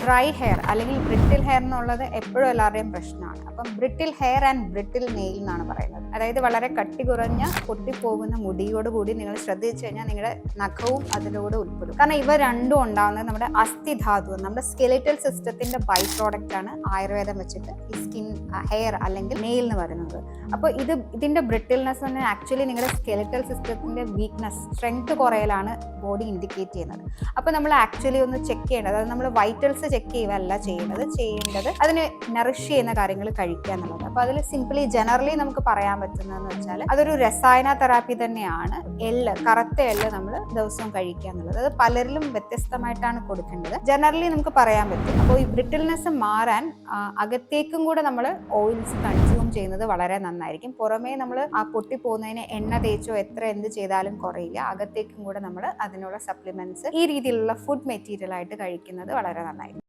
Dry hair അല്ലെങ്കിൽ brittle hair എന്നുള്ളത് എപ്പോഴും എല്ലാവരുടെയും പ്രശ്നമാണ്. അപ്പം brittle hair and brittle nail എന്നാണ് പറയുന്നത്. അതായത് വളരെ കട്ടി കുറഞ്ഞ പൊട്ടിപ്പോകുന്ന മുടിയോട് കൂടി നിങ്ങൾ ശ്രദ്ധിച്ചു കഴിഞ്ഞാൽ നിങ്ങളുടെ നഖവും അതിലൂടെ ഉൾപ്പെടും. കാരണം ഇവ രണ്ടും ഉണ്ടാകുന്നത് നമ്മുടെ അസ്ഥിധാതു, നമ്മുടെ സ്കെലിറ്റൽ സിസ്റ്റത്തിന്റെ ബൈ പ്രോഡക്റ്റ് ആണ് ആയുർവേദം വെച്ചിട്ട് ഈ സ്കിൻ ഹെയർ അല്ലെങ്കിൽ നെയിൽ എന്ന് പറയുന്നത്. അപ്പോൾ ഇതിന്റെ ബ്രിട്ടിൽനെസ് തന്നെ ആക്ച്വലി നിങ്ങളുടെ സ്കെലിറ്റൽ സിസ്റ്റത്തിന്റെ വീക്ക്നെസ്, സ്ട്രെങ്ത് കുറയലാണ് ബോഡി ഇൻഡിക്കേറ്റ് ചെയ്യുന്നത്. അപ്പോൾ നമ്മൾ ആക്ച്വലി ഒന്ന് ചെക്ക് ചെയ്യേണ്ടത്, അതായത് നമ്മൾ വൈറ്റൽസ് ചെക്ക് ചെയ്യുകയല്ല ചെയ്യേണ്ടത് അതിന് നറിഷ് ചെയ്യുന്ന കാര്യങ്ങൾ കഴിക്കുക എന്നുള്ളത്. അപ്പോൾ അതിൽ സിംപ്ലി ജനറലി നമുക്ക് പറയാൻ പറ്റുന്നതെന്ന് വെച്ചാൽ അതൊരു രസായന തെറാപ്പി തന്നെയാണ്. കറുത്ത എള്ള് നമ്മൾ ദിവസവും കഴിക്കുക എന്നുള്ളത്. അത് പലരിലും വ്യത്യസ്തമായിട്ടാണ് കൊടുക്കേണ്ടത്. ജനറലി നമുക്ക് പറയാൻ പറ്റും. അപ്പോൾ ഈ ബ്രിട്ടിൽനെസ് മാറാൻ അകത്തേക്കും കൂടെ നമ്മൾ ഓയിൽസ് കൺസ്യൂം ചെയ്യുന്നത് വളരെ നന്നായിരിക്കും. പുറമേ നമ്മൾ ആ പൊട്ടിപ്പോകുന്നതിന് എണ്ണ തേച്ചോ എന്ത് ചെയ്താലും കുറയില്ല. അകത്തേക്കും കൂടെ നമ്മൾ അതിനുള്ള സപ്ലിമെന്റ്സ് ഈ രീതിയിലുള്ള ഫുഡ് മെറ്റീരിയൽ ആയിട്ട് കഴിക്കുന്നത് വളരെ നന്നായിരിക്കും.